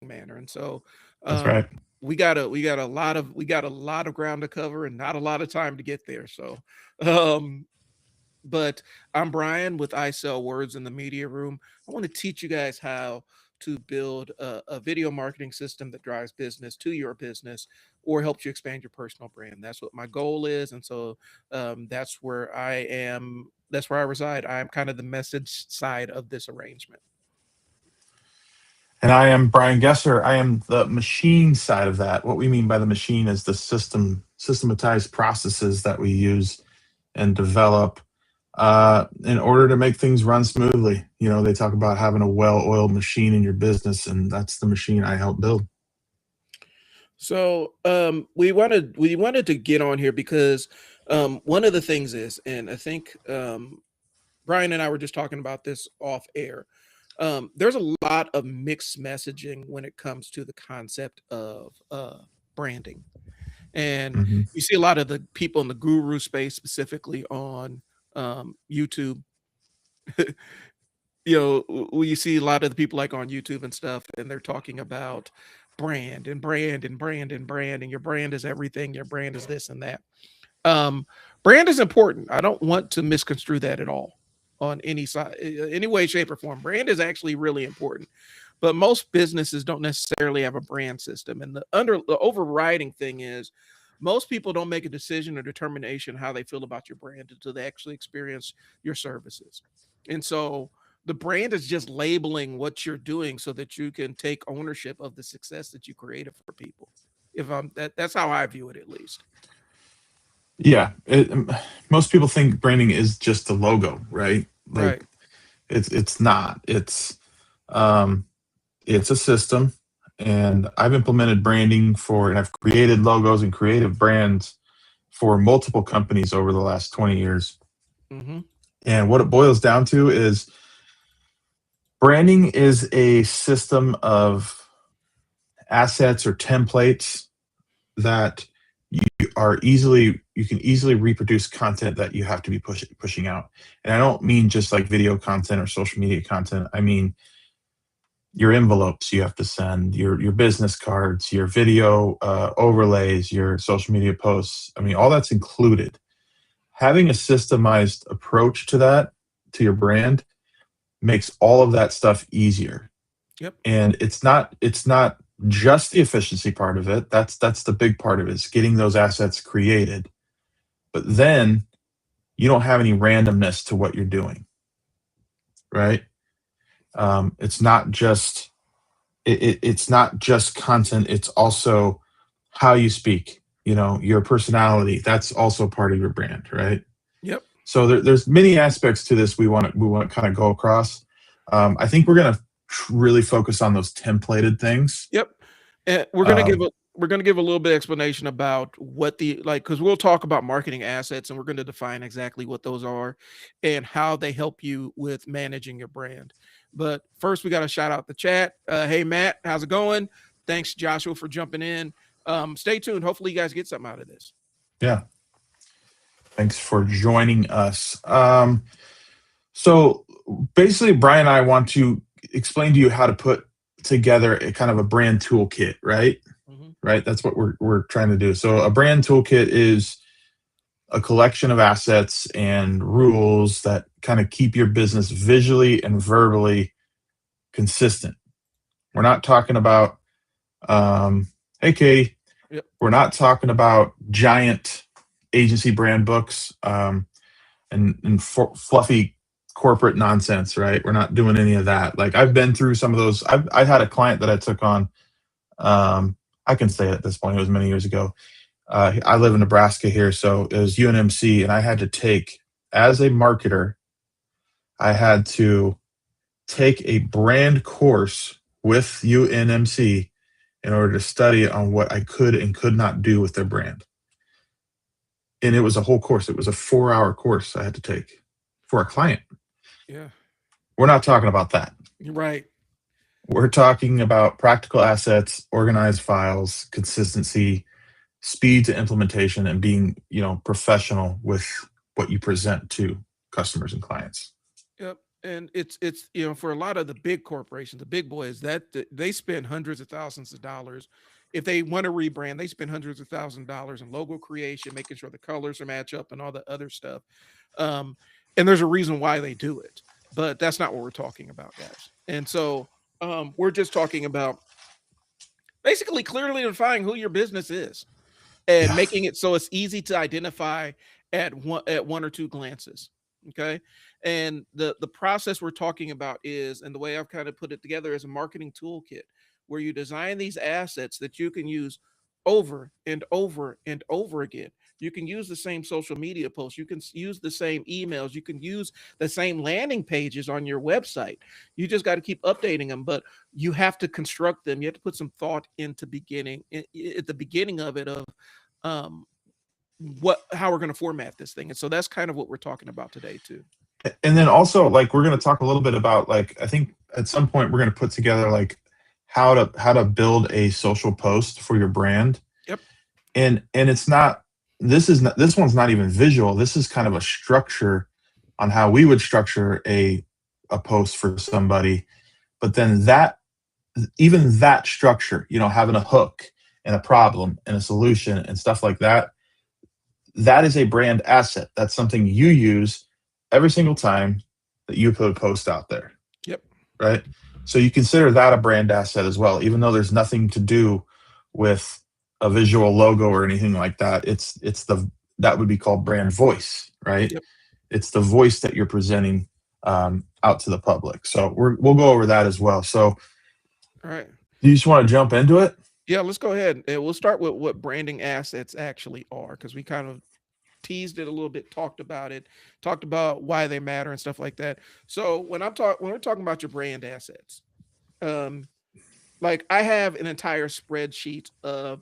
manner. And so That's right. we got a lot of ground to cover and not a lot of time to get there. So um but I'm Brian with I Sell Words in the Media Room. I want to teach you guys how to build a video marketing system that drives business to your business or helps you expand your personal brand. That's what my goal is. And so that's where I am. That's where I reside. I am kind of the message side of this arrangement. And I am Brian Gesser. I am the machine side of that. What we mean by the machine is the systematized processes that we use and develop in order to make things run smoothly. You know, they talk about having a well-oiled machine in your business, and that's the machine I help build. So we wanted to get on here because one of the things is, and I think Brian and I were just talking about this off air. There's a lot of mixed messaging when it comes to the concept of branding, and Hmm. you see a lot of the people in the guru space, specifically on YouTube. You see a lot of the people like on YouTube and stuff, and they're talking about brand and brand and brand and brand, and your brand is everything. Your brand is this and that. Um, Brand is important. I don't want to misconstrue that at all on any side, any way, shape, or form. Brand is actually really important, but most businesses don't necessarily have a brand system. And the overriding thing is most people don't make a decision or determination how they feel about your brand until they actually experience your services. And so the brand is just labeling what you're doing so that you can take ownership of the success that you created for people. If I'm that's how I view it, at least. Yeah, most people think branding is just a logo, right? Like Right. it's not. Um, it's a system, and I've implemented branding for, and I've created logos and creative brands for multiple companies over the last 20 years. Hmm. And what it boils down to is branding is a system of assets or templates that you can easily reproduce content that you have to be pushing out. And I don't mean just like video content or social media content. I mean your envelopes you have to send, your business cards, your video overlays, your social media posts. I mean, all that's included. Having a systemized approach to that, to your brand, makes all of that stuff easier. Yep. And it's not just the efficiency part of it. That's the big part of it, is getting those assets created. But then you don't have any randomness to what you're doing, right? It's not just it's not just content. It's also how you speak. You know, your personality. That's also part of your brand, right? Yep. So there's many aspects to this we want to kind of go across. I think we're gonna really focus on those templated things. Yep. And Um, we're gonna give a little bit of explanation about what the like because we'll talk about marketing assets and we're going to define exactly what those are and how they help you with managing your brand. But first, we got to shout out the chat. Hey Matt, how's it going? Thanks Joshua for jumping in. Stay tuned. Hopefully, you guys get something out of this. yeah, thanks for joining us. So basically, Brian and I want to explain to you how to put together a kind of a brand toolkit, right? Hmm. Right. That's what we're trying to do. So a brand toolkit is a collection of assets and rules that kind of keep your business visually and verbally consistent. We're not talking about, hey, Katie, Yep. we're not talking about giant agency brand books and fluffy corporate nonsense, right? We're not doing any of that. Like I've been through some of those. I had a client that I took on. Um, I can say it at this point. It was many years ago. I live in Nebraska here, so it was UNMC, and I had to take, as a marketer, I had to take a brand course with UNMC in order to study on what I could and could not do with their brand. And it was a whole course. It was a 4-hour course I had to take for a client. Yeah. We're not talking about that. You're right. We're talking about practical assets, organized files, consistency, speed to implementation, and being, professional with what you present to customers and clients. Yep. And it's for a lot of the big corporations, the big boys, they spend hundreds of thousands of dollars. If they want to rebrand, they spend hundreds of thousands of dollars in logo creation, making sure the colors are match up and all the other stuff. Um, and there's a reason why they do it, but that's not what we're talking about, guys. And so we're just talking about basically clearly defining who your business is and Yeah. making it so it's easy to identify at one or two glances. Okay. And the process we're talking about is, and the way I've kind of put it together, is a marketing toolkit where you design these assets that you can use over and over and over again. You can use the same social media posts, you can use the same emails, you can use the same landing pages on your website. You just got to keep updating them, but you have to construct them. You have to put some thought into beginning at the beginning of it, of um how we're going to format this thing. And so that's kind of what we're talking about today too. And then also, like, we're going to talk a little bit about, like, I think at some point we're going to put together like how to build a social post for your brand. Yep. And it's not, this one's not even visual. This is kind of a structure on how we would structure a post for somebody. But then even that structure, having a hook and a problem and a solution and stuff like that, that is a brand asset. That's something you use every single time that you put a post out there. Yep. Right. So you consider that a brand asset as well, even though there's nothing to do with a visual logo or anything like that. That would be called brand voice, right? Yep. It's the voice that you're presenting out to the public. So we'll go over that as well. So, All right. you just want to jump into it? Yeah, let's go ahead and we'll start with what branding assets actually are, because we kind of teased it a little bit, talked about why they matter and stuff like that. So when we're talking about your brand assets, um, like I have an entire spreadsheet of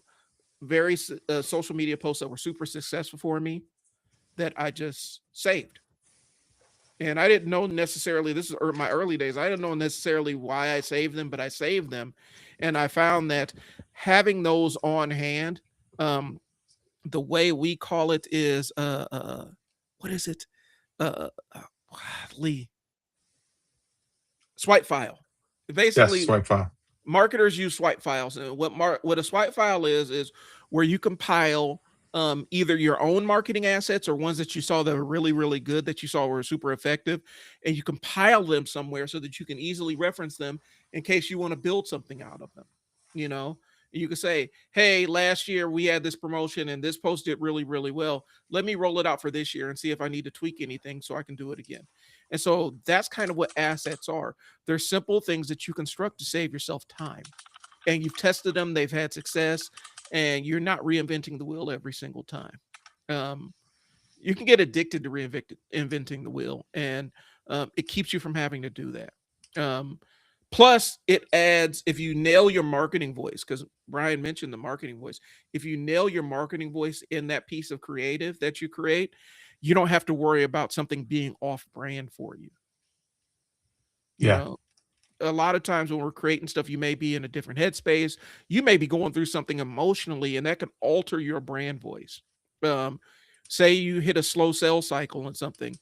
various social media posts that were super successful for me that I just saved. And I didn't know necessarily, this is my early days, I didn't know necessarily why I saved them, but I saved them. And I found that having those on hand, um, the way we call it is what is it? Uh, uh Lee, swipe file. Yes, Basically, swipe file. marketers use swipe files, and what a swipe file is where you compile either your own marketing assets or ones that you saw that were really really good, that you saw were super effective, and you compile them somewhere so that you can easily reference them in case you want to build something out of them. You know, you could say, "Hey, last year we had this promotion and this post did really really well. Let me roll it out for this year and see if I need to tweak anything so I can do it again." And so that's kind of what assets are. They're simple things that you construct to save yourself time. And you've tested them, they've had success, and you're not reinventing the wheel every single time. Um, you can get addicted to inventing the wheel, and it keeps you from having to do that. Um, Plus, it adds, if you nail your marketing voice, because Brian mentioned the marketing voice, if you nail your marketing voice in that piece of creative that you create, you don't have to worry about something being off brand for you. You Yeah. know, a lot of times when we're creating stuff, you may be in a different headspace. You may be going through something emotionally, and that can alter your brand voice. Um, Say you hit a slow sales cycle on something,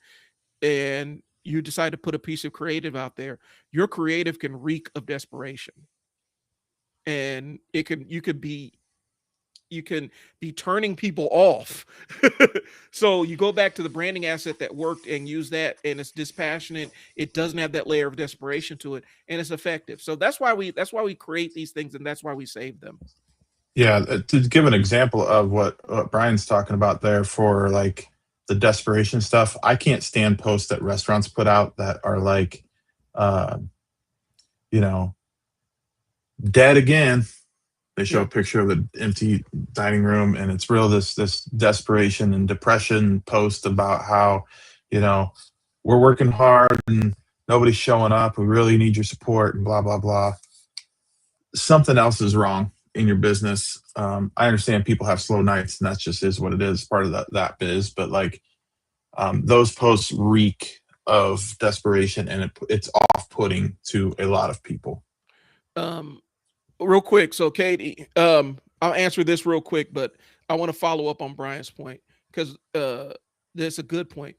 and you decide to put a piece of creative out there. Your creative can reek of desperation, and you can be turning people off. So you go back to the branding asset that worked and use that, and it's dispassionate. It doesn't have that layer of desperation to it, and it's effective. So that's why we create these things, and that's why we save them. Yeah, to give an example of what Brian's talking about there for like the desperation stuff, I can't stand posts that restaurants put out that are like, uh, you know, dead again. They show Yeah. a picture of an empty dining room, and it's real this desperation and depression post about how, you know, we're working hard and nobody's showing up. We really need your support and blah blah blah. Something else is wrong in your business. I understand people have slow nights, and that's just is what it is, part of that biz. But like, those posts reek of desperation, and it's off-putting to a lot of people. Um, Real quick. So Katie, I'll answer this real quick, but I want to follow up on Brian's point because that's a good point.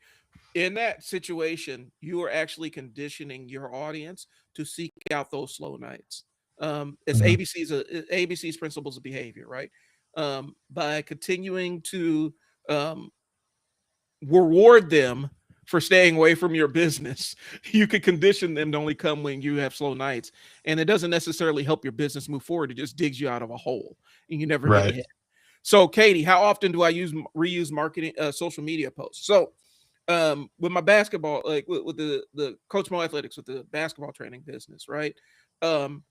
in that situation, you are actually conditioning your audience to seek out those slow nights. It's Mhm. ABC's principles of behavior, right? By continuing to um, reward them for staying away from your business, you could condition them to only come when you have slow nights. And it doesn't necessarily help your business move forward. It just digs you out of a hole and you never get Right. ahead. So, Katie, how often do I reuse marketing social media posts? So, with my basketball, like with the Coach Mo Athletics, with the basketball training business, right? Um,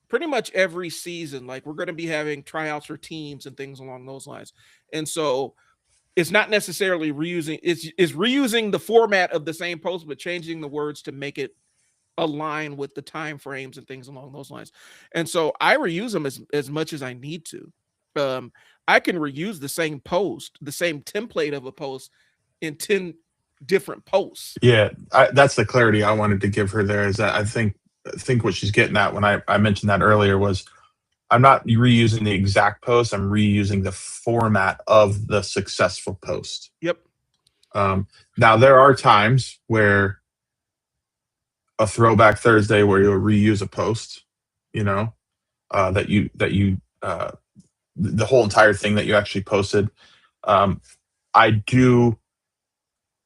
Pretty much every season, like we're going to be having tryouts for teams and things along those lines. And so it's not necessarily reusing, it's reusing the format of the same post, but changing the words to make it align with the time frames and things along those lines. And so I reuse them as much as I need to. I can reuse the same post, the same template of a post in 10 different posts. Yeah, that's the clarity I wanted to give her there. Is that I think what she's getting at when I mentioned that earlier was I'm not reusing the exact post. I'm reusing the format of the successful post. Yep. Now there are times where a throwback Thursday where you'll reuse a post, you know, that you the whole entire thing that you actually posted. Um, I do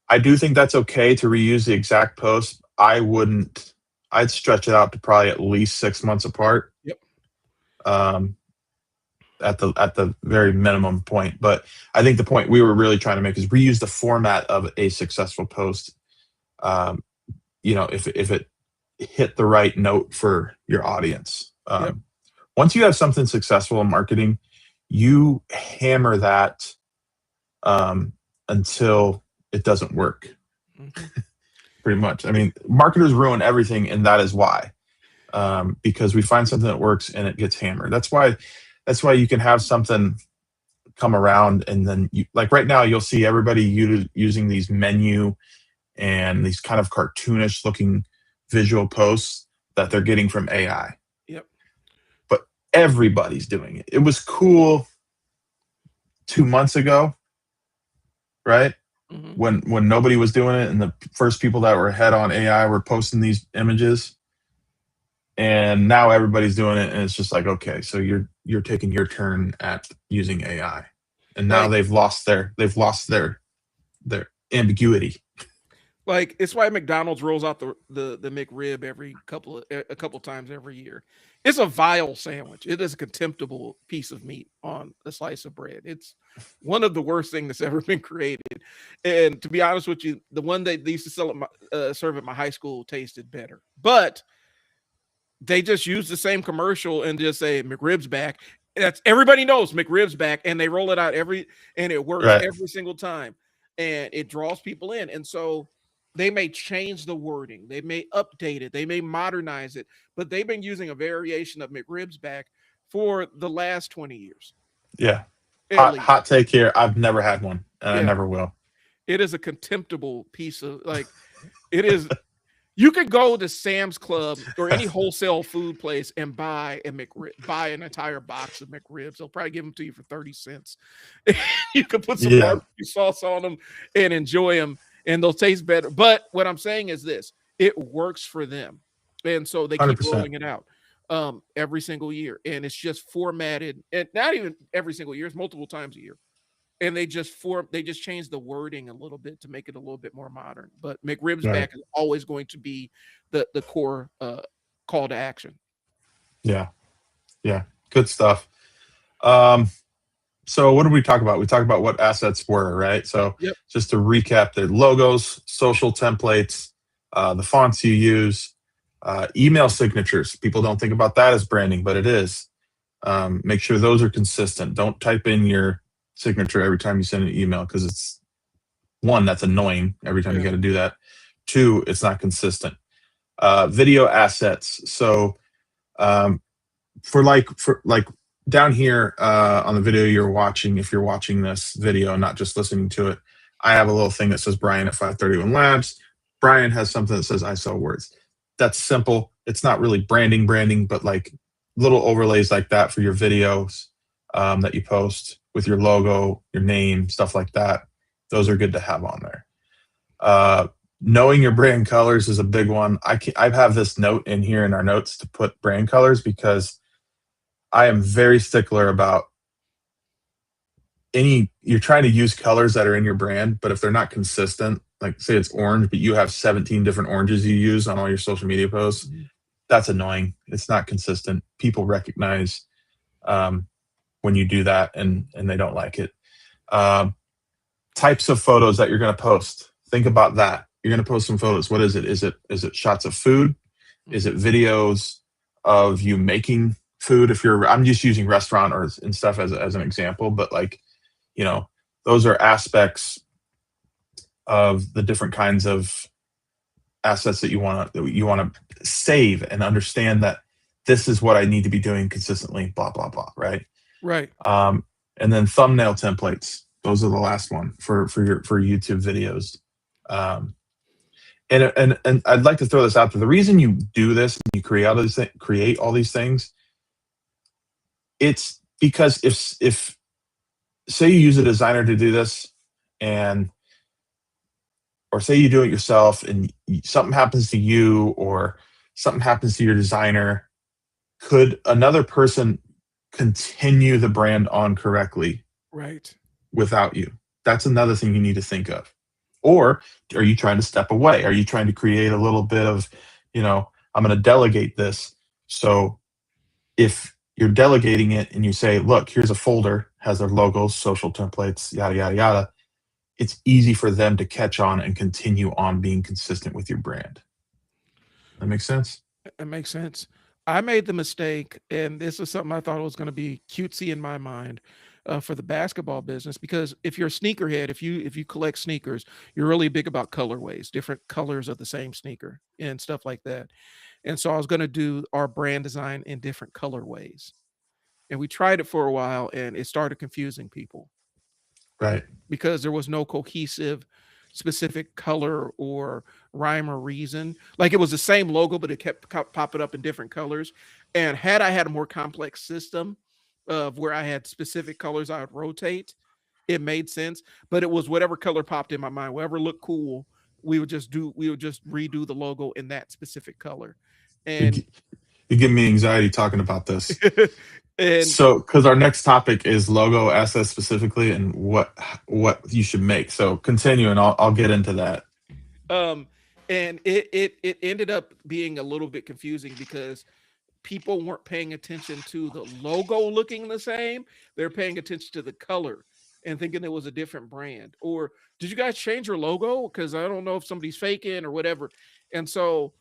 I do think that's okay to reuse the exact post. I wouldn't. I'd stretch it out to probably at least 6 months apart. Yep. Um, at the very minimum point. But I think the point we were really trying to make is reuse the format of a successful post. Um, if it hit the right note for your audience. Yep. Once you have something successful in marketing, you hammer that until it doesn't work. Mm-hmm. Pretty much. I mean, marketers ruin everything, and that is why. Because we find something that works and it gets hammered. That's why you can have something come around and then like right now you'll see everybody using these menu and these kind of cartoonish looking visual posts that they're getting from AI. Yep. But everybody's doing it. It was cool 2 months ago, right? Mm-hmm. When nobody was doing it and the first people that were ahead on AI were posting these images. And now everybody's doing it, and it's just like, okay, so you're taking your turn at using AI, and now Like, they've lost their ambiguity. like it's why McDonald's rolls out the McRib a couple times every year. It's a vile sandwich. It is a contemptible piece of meat on a slice of bread. It's one of the worst things that's ever been created. And to be honest with you, the one they used to serve at my high school tasted better. But they just use the same commercial and just say McRib's back. That's everybody knows McRib's back, and they roll it out and it works Right. every single time, and it draws people in. And so they may change the wording, they may update it, they may modernize it, but they've been using a variation of McRib's back for the last 20 years Yeah. at Hot least. hot take here. I've never had one, and I Yeah, never will. it is a contemptible piece of like it is. You could go to Sam's Club or any wholesale food place and buy an entire box of McRibs. They'll probably give them to you for 30 cents. You could put some Yeah. barbecue sauce on them and enjoy them, and they'll taste better. But what I'm saying is this: it works for them, and so they keep 100%. rolling it out every single year, and it's just formatted, and not even every single year; it's multiple times a year. And they just changed the wording a little bit to make it a little bit more modern. But McRib's Right. back is always going to be the core call to action. Yeah. Yeah. Good stuff. Um, so what did we talk about? We talked about what assets were, right? So Yep. just to recap, the logos, social templates, the fonts you use, email signatures. People don't think about that as branding, but it is. Make sure those are consistent. Don't type in your signature every time you send an email because it's one, that's annoying every time you Yeah. got to do that. Two, it's not consistent. Video assets. So um, for like down here on the video you're watching, if you're watching this video, not just listening to it, I have a little thing that says Brian at 531 Labs. Brian has something that says I sell words. That's simple. It's not really branding, but like little overlays like that for your videos that you post with your logo, your name, stuff like that. Those are good to have on there. Knowing your brand colors is a big one. I have this note in here in our notes to put brand colors because I am very stickler about you're trying to use colors that are in your brand, but if they're not consistent, like say it's orange, but you have 17 different oranges you use on all your social media posts, that's annoying. It's not consistent. People recognize when you do that, and they don't like it. Types of photos that you're going to post. Think about that. You're going to post some photos. What is it? Is it shots of food? Is it videos of you making food? I'm just using restaurant and stuff as an example, but like, those are aspects of the different kinds of assets that you want to save and understand that this is what I need to be doing consistently, blah, blah, blah. Right. Right. And then thumbnail templates. Those are the last one for YouTube videos. And I'd like to throw this out there. The reason you do this, and you create all these things, it's because if say you use a designer to do this, or say you do it yourself and something happens to you or something happens to your designer, could another person continue the brand on correctly Right. without you? That's another thing you need to think of. Or are you trying to step away? Are you trying to create a little bit of, I'm going to delegate this. So if you're delegating it and you say, look, here's a folder, has their logos, social templates, yada, yada, yada, it's easy for them to catch on and continue on being consistent with your brand. That makes sense? It makes sense. I made the mistake, and this is something I thought was going to be cutesy in my mind for the basketball business, because if you're a sneakerhead, if you collect sneakers, you're really big about colorways, different colors of the same sneaker and stuff like that. And so I was going to do our brand design in different colorways. And we tried it for a while, and it started confusing people Right. because there was no cohesive specific color or rhyme or reason. Like it was the same logo, but it kept popping up in different colors. And had I had a more complex system of where I had specific colors I would rotate, it made sense. But it was whatever color popped in my mind, whatever looked cool, we would just redo the logo in that specific color. And You give me anxiety talking about this. and So, because our next topic is logo assets specifically and what you should make. So continue, and I'll get into that. and it ended up being a little bit confusing because people weren't paying attention to the logo looking the same. They're paying attention to the color and thinking it was a different brand. Or did you guys change your logo? Because I don't know if somebody's faking or whatever. And so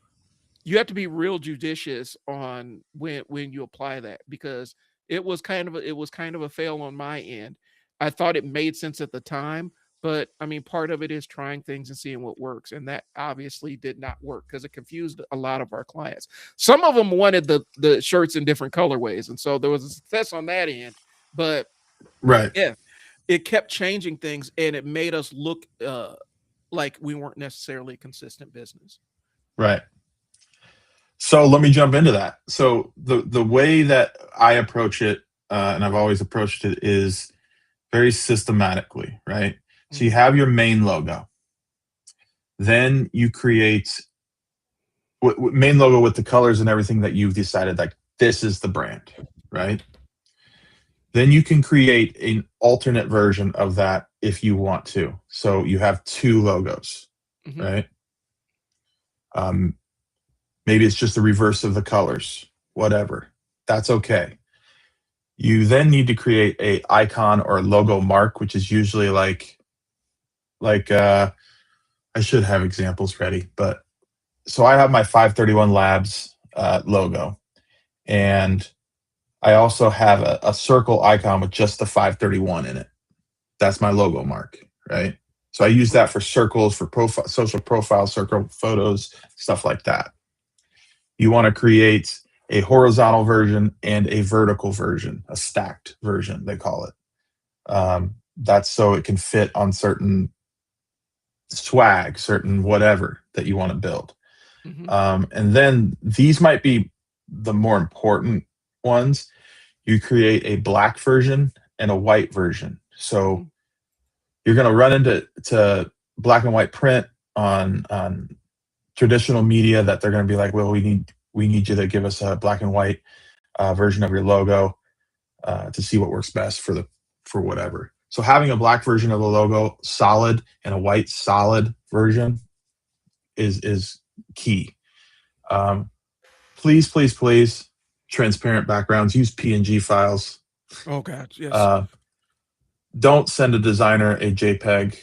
you have to be real judicious on when you apply that, because it was kind of a fail on my end. I thought it made sense at the time, but I mean, part of it is trying things and seeing what works, and that obviously did not work because it confused a lot of our clients. Some of them wanted the shirts in different colorways, and so there was a success on that end. But Right. yeah, it kept changing things, and it made us look like we weren't necessarily a consistent business. Right. So let me jump into that. So the way that I approach it, and I've always approached it, is very systematically, right? So you have your main logo. Then you create main logo with the colors and everything that you've decided, like this is the brand, right? Then you can create an alternate version of that if you want to. So you have two logos, right? Maybe it's just the reverse of the colors, whatever. That's okay. You then need to create a icon or a logo mark, which is usually like I should have examples ready, but so I have my 531 Labs logo, and I also have a circle icon with just the 531 in it. That's my logo mark, right? So I use that for circles, for social profile circle photos, stuff like that. You want to create a horizontal version and a vertical version, a stacked version, they call it. That's so it can fit on certain swag, certain whatever that you want to build. And then these might be the more important ones. You create a black version and a white version. So you're going to run into black and white print on traditional media that they're going to be like, well, we need you to give us a black and white version of your logo to see what works best for whatever. So having a black version of the logo solid and a white solid version is key. Please, transparent backgrounds. Use PNG files. Oh God, yes. Don't send a designer a JPEG.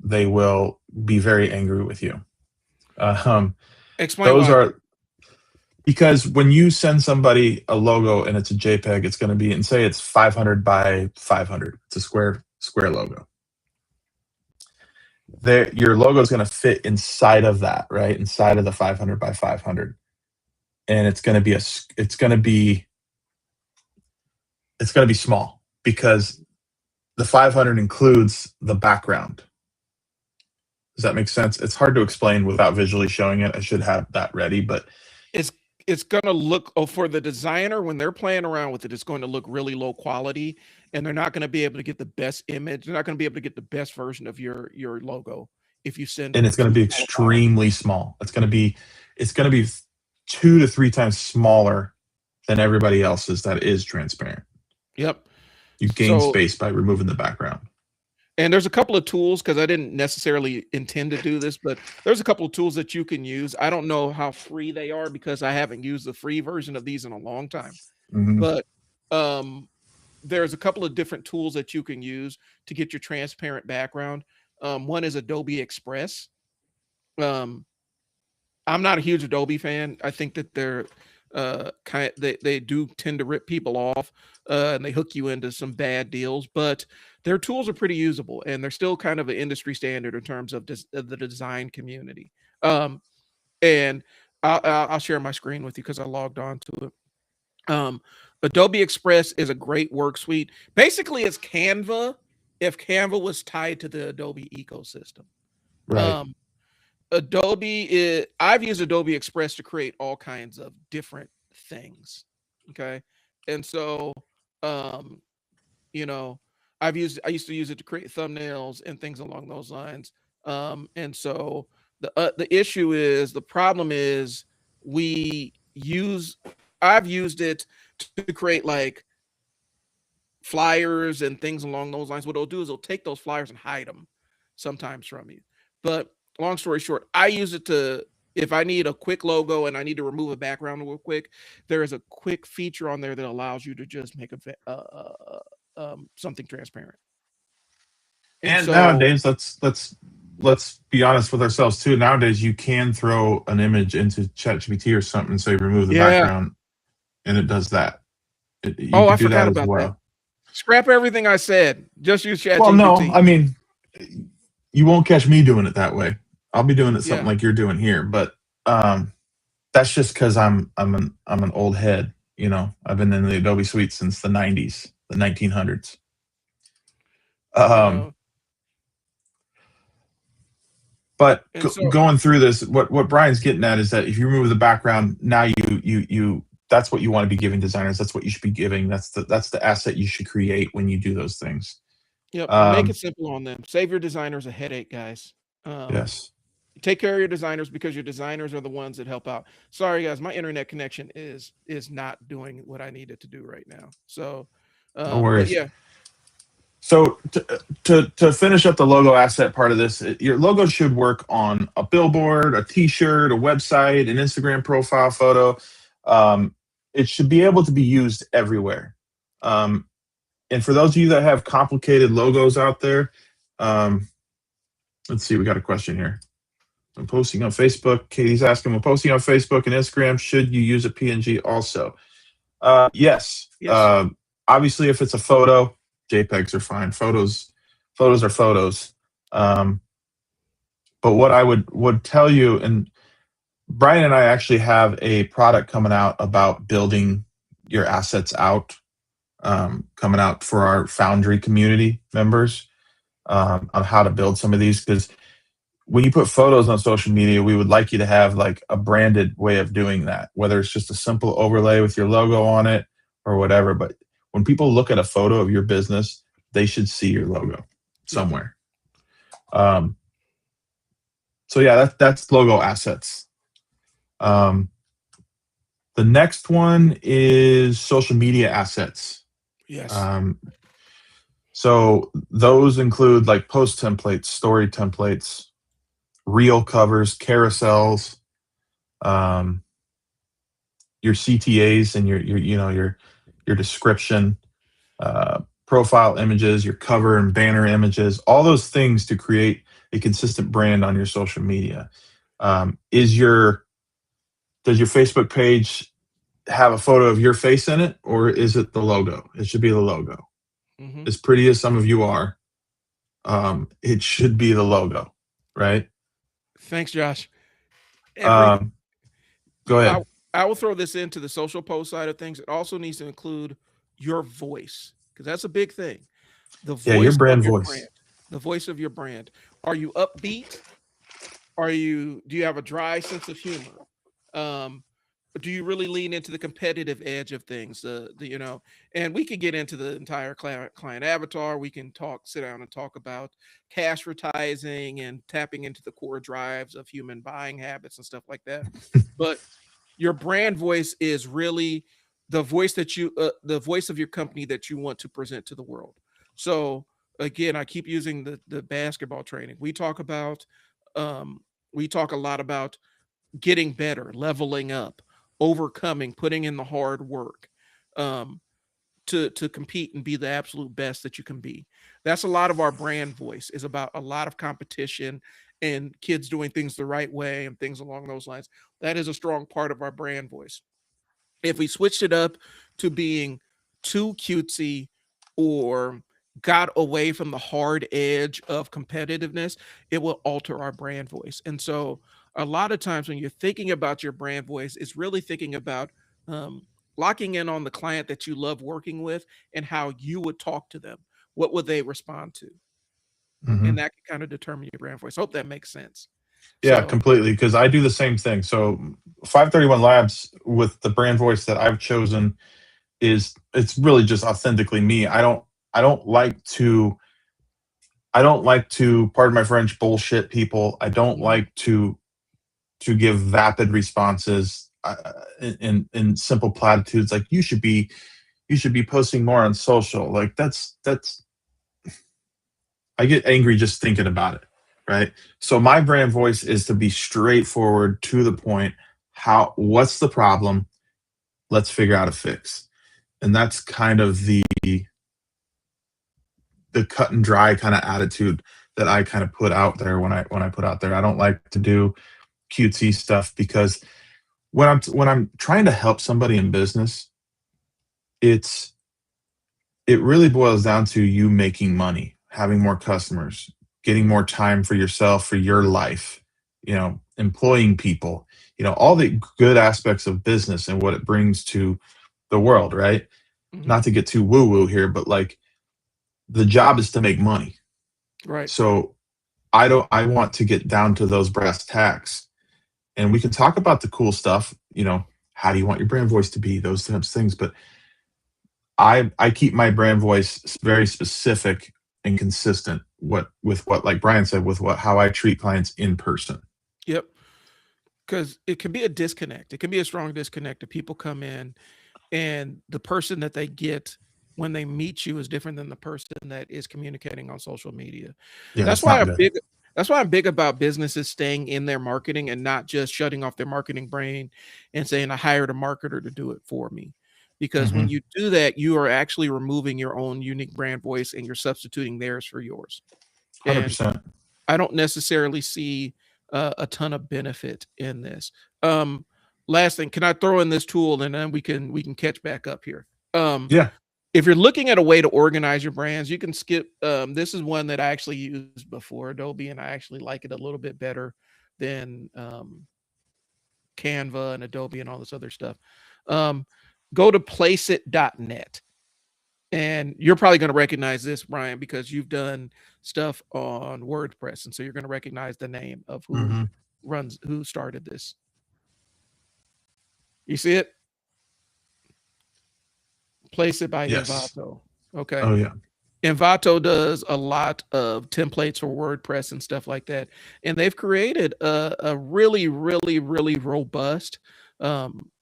They will be very angry with you. Explain Those why. are because when you send somebody a logo and it's a JPEG, it's going to be, and say it's 500 by 500. It's a square logo. Your logo is going to fit inside of that, right? Inside of the 500 by 500, and it's going to be small because the 500 includes the background. Does that make sense? It's hard to explain without visually showing it. I should have that ready, but it's going to look, for the designer when they're playing around with it, it's going to look really low quality, and they're not going to be able to get the best image. They're not going to be able to get the best version of your logo if you send and it it's going to too be small of file. extremely small. It's going to be 2 to 3 times smaller than everybody else's that is transparent. Yep. You gain So, space by removing the background. and there's a couple of tools, because I didn't necessarily intend to do this, but there's a couple of tools that you can use. I don't know how free they are because I haven't used the free version of these in a long time. Mhm. But there's a couple of different tools that you can use to get your transparent background. One is Adobe Express. I'm not a huge Adobe fan. I think that they're they do tend to rip people off, and they hook you into some bad deals, but their tools are pretty usable, and they're still kind of an industry standard in terms of the design community. And I'll share my screen with you because I logged on to it. Adobe Express is a great work suite. Basically, it's Canva if Canva was tied to the Adobe ecosystem. Right. I've used Adobe Express to create all kinds of different things. Okay. And so, um, you know, I used to use it to create thumbnails and things along those lines. And so the problem is we use, I've used it to create like flyers and things along those lines. What it'll do is it'll take those flyers and hide them sometimes from you. But long story short, I use it to, if I need a quick logo and I need to remove a background real quick, there is a quick feature on there that allows you to just make something transparent. And And so, nowadays, let's be honest with ourselves too. Nowadays, you can throw an image into ChatGPT or something and say remove the yeah. background, and it does that. You Oh, can I do forgot that as about that. well. Scrap everything I said. Just use Well, no, ChatGPT. I mean, you won't catch me doing it that way. I'll be doing it something Yeah. like you're doing here, but that's just because I'm an old head. You know, I've been in the Adobe Suite since the '90s, the 1900s. No. But And so, going through this, what Brian's getting at is that if you remove the background, now you that's what you want to be giving designers. That's what you should be giving. That's the asset you should create when you do those things. yep, make it simple on them. Save your designers a headache, guys. Yes. Take care of your designers because your designers are the ones that help out. Sorry, guys, my internet connection is not doing what I need it to do right now. So, No but worries. yeah, So to finish up the logo asset part of this, your logo should work on a billboard, a T-shirt, a website, an Instagram profile photo. It should be able to be used everywhere. And for those of you that have complicated logos out there, let's see, we got a question here. I'm posting on Facebook. Katie's asking, when posting on Facebook and Instagram, should you use a PNG also? Yes. yes, Obviously, if it's a photo, JPEGs are fine. Photos are photos. But what I would tell you, and Brian and I actually have a product coming out about building your assets out, coming out for our Foundry community members, on how to build some of these. Because when you put photos on social media, we would like you to have like a branded way of doing that, whether it's just a simple overlay with your logo on it or whatever. But when people look at a photo of your business, they should see your logo somewhere. So yeah, that's logo assets. Um, the next one is social media assets. Yes. Um, so those include like post templates, story templates, reel covers, carousels, um, your CTAs and your description, profile images, your cover and banner images, all those things to create a consistent brand on your social media. Is your Does your Facebook page have a photo of your face in it, or is it the logo? It should be the logo. Hmm. As pretty as some of you are, it should be the logo, right? Thanks, Josh. Every Um, Go I ahead. I will throw this into the social post side of things. It also needs to include your voice because that's a big thing. The Yeah, your voice of brand your brand. voice. The voice of your brand. Are you upbeat? Do you have a dry sense of humor? Um, do you really lean into the competitive edge of things? And we could get into the entire client avatar. We can sit down and talk about cash advertising and tapping into the core drives of human buying habits and stuff like that. But your brand voice is really the voice of your company that you want to present to the world. So again, I keep using the basketball training. Um, we talk a lot about getting better, leveling up, overcoming, putting in the hard work. Um, to compete and be the absolute best that you can be. That's a lot of our brand voice is about a lot of competition and kids doing things the right way and things along those lines. That is a strong part of our brand voice. If we switched it up to being too cutesy or got away from the hard edge of competitiveness, it will alter our brand voice. And so, a lot of times when you're thinking about your brand voice, it's really thinking about um, locking in on the client that you love working with and how you would talk to them. What would they respond to? Hmm. And that can kind of determine your brand voice. Hope that makes sense. Yeah, So, completely. Because I do the same thing. So 531 Labs with the brand voice that I've chosen it's really just authentically me. I don't like to I don't like to, pardon my French, bullshit people. I don't mhm, like to give vapid responses in simple platitudes like you should be posting more on social. Like that's I get angry just thinking about it, right? So my brand voice is to be straightforward to the point. What's the problem? Let's figure out a fix. And that's kind of the cut and dry kind of attitude that I kind of put out there when I put out there. I don't like to do cutesy stuff because when I'm trying to help somebody in business, it's it really boils down to you making money, having more customers, getting more time for yourself, for your life, employing people, all the good aspects of business and what it brings to the world, right? mhm, Not to get too woo woo here, but like the job is to make money. right. So I want to get down to those brass tacks and we can talk about the cool stuff, how do you want your brand voice to be, those types of things, but I keep my brand voice very specific and consistent with what like Brian said with what how I treat clients in person. Yep. Because it can be a disconnect. It can be a strong disconnect if people come in and the person that they get when they meet you is different than the person that is communicating on social media. Yeah, That's it's why not I'm good. big that's why I'm big about businesses staying in their marketing and not just shutting off their marketing brain and saying I hired a marketer to do it for me. Because when Hmm. you do that, you are actually removing your own unique brand voice and you're substituting theirs for yours. And 100%. I don't necessarily see a ton of benefit in this. Um, Last thing, can I throw in this tool and then we can catch back up here? Um, Yeah. if you're looking at a way to organize your brands, you can skip. This is one that I actually used before Adobe, and I actually like it a little bit better than Canva and Adobe and all this other stuff. Um, Go to placeit.net. And you're probably going to recognize this, Brian, because you've done stuff on WordPress. And so you're going to recognize the name of Hmm. who started this. You see it? Place it by Yes. Envato. Okay. Oh yeah. Envato does a lot of templates for WordPress and stuff like that, and they've created a really, really, really robust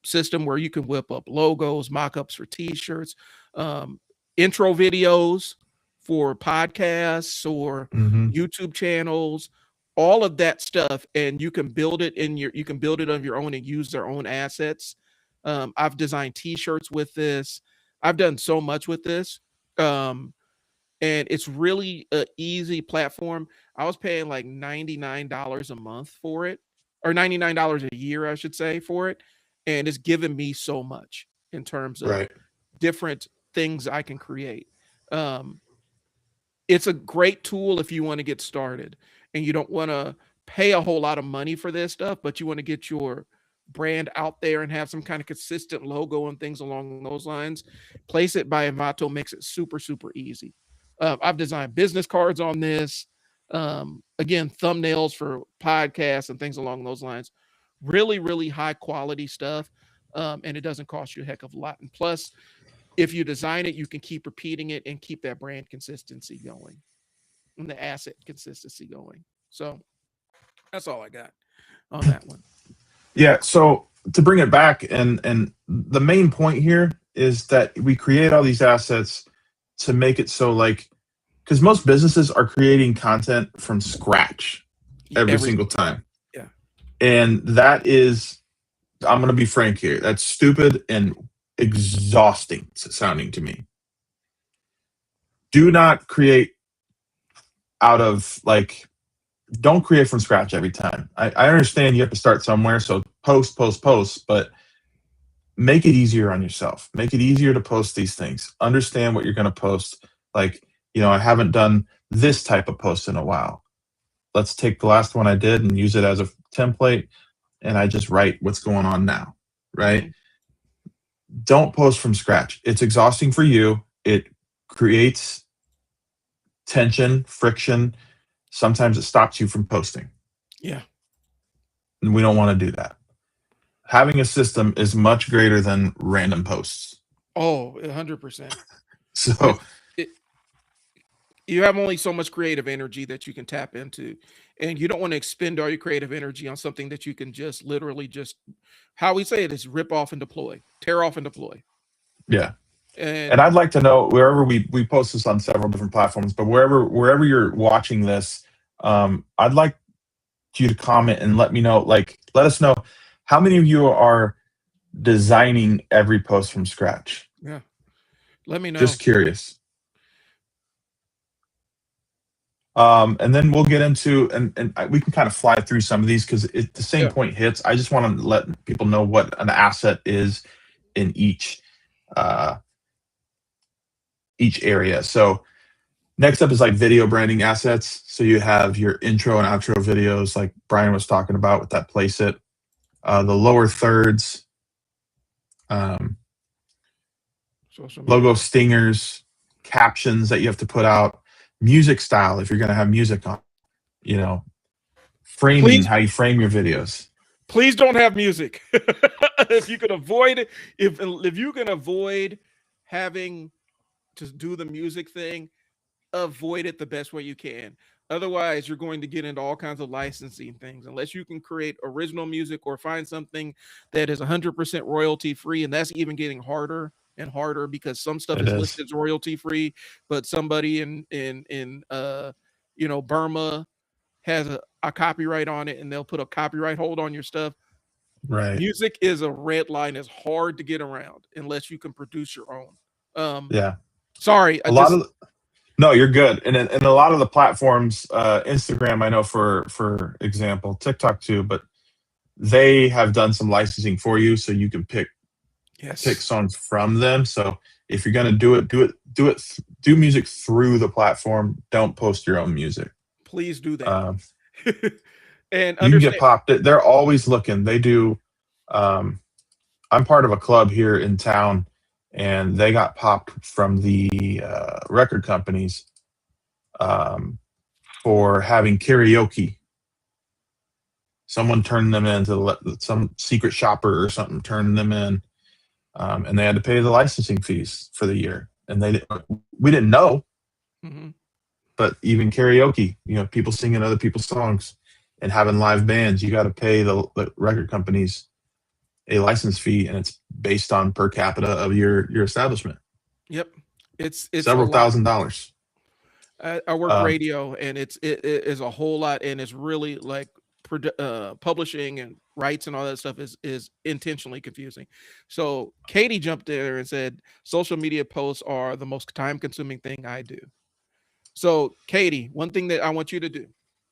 system where you can whip up logos, mock-ups for T-shirts, um, intro videos for podcasts or Hmm. YouTube channels, all of that stuff, and you can build it you can build it of your own and use their own assets. I've designed T-shirts with this. I've done so much with this. Um, and it's really a easy platform. I was paying like $99 a month for it, or $99 a year, I should say, for it, and it's given me so much in terms of Right. different things I can create. Um, it's a great tool if you want to get started and you don't want to pay a whole lot of money for this stuff, but you want to get your brand out there and have some kind of consistent logo and things along those lines. Place It by Envato makes it super, super easy. I've designed business cards on this. Again, thumbnails for podcasts and things along those lines. Really, really high quality stuff. And it doesn't cost you a heck of a lot. And plus, if you design it, you can keep repeating it and keep that brand consistency going and the asset consistency going. So that's all I got on that one. Yeah. So to bring it back, and the main point here is that we create all these assets to make it so, like, because most businesses are creating content from scratch every single time. Yeah. And that is, I'm going to be frank here, that's stupid and exhausting sounding to me. Do not create out of, like, don't create from scratch every time. I understand you have to start somewhere, so post, but make it easier on yourself. Make it easier to post these things. Understand what you're going to post. Like, I haven't done this type of post in a while. Let's take the last one I did and use it as a template, and I just write what's going on now, right? Don't post from scratch. It's exhausting for you. It creates tension, friction. Sometimes it stops you from posting. Yeah. And we don't want to do that. Having a system is much greater than random posts. Oh, 100%. So you have only so much creative energy that you can tap into, and you don't want to expend all your creative energy on something that you can just literally just, how we say it is, rip off and deploy, tear off and deploy. yeah. And And I'd like to know, wherever we post this on several different platforms, but wherever you're watching this, I'd like you to comment and let me know, like, let us know how many of you are designing every post from scratch. yeah, let me know. Just curious. And then we'll get into, and we can kind of fly through some of these because the same Yeah. point hits. I just want to let people know what an asset is in each area. So next up is like video branding assets. So you have your intro and outro videos, like Brian was talking about with that Place It. The lower thirds, logo stingers, captions that you have to put out, music style if you're going to have music on, framing, Please. how you frame your videos. Please don't have music. If you can avoid it, if you can avoid having to do the music thing, avoid it the best way you can. Otherwise, you're going to get into all kinds of licensing things unless you can create original music or find something that is 100% royalty free. And that's even getting harder and harder because some stuff is listed as royalty free, but somebody in Burma has a copyright on it, and they'll put a copyright hold on your stuff. Right. Music is a red line. It's hard to get around unless you can produce your own. Yeah. Sorry. No, you're good. And a lot of the platforms, Instagram, I know for example, TikTok too, but they have done some licensing for you, so you can pick songs from them. So if you're gonna do music through the platform. Don't post your own music. Please do that. And you can get popped. They're always looking. They do. I'm part of a club here in town, and they got popped from the record companies for having karaoke. Someone turned them in some secret shopper or something turned them in, and they had to pay the licensing fees for the year. And we didn't know. Hmm. But even karaoke, people singing other people's songs and having live bands, you got to pay the record companies a license fee, and it's based on per capita of your establishment. Yep. It's a Several lot. $1,000s. I work Um, radio, and it is a whole lot, and it's really like publishing and rights and all that stuff is intentionally confusing. So Katie jumped there and said social media posts are the most time consuming thing I do. So Katie, one thing that I want you to do,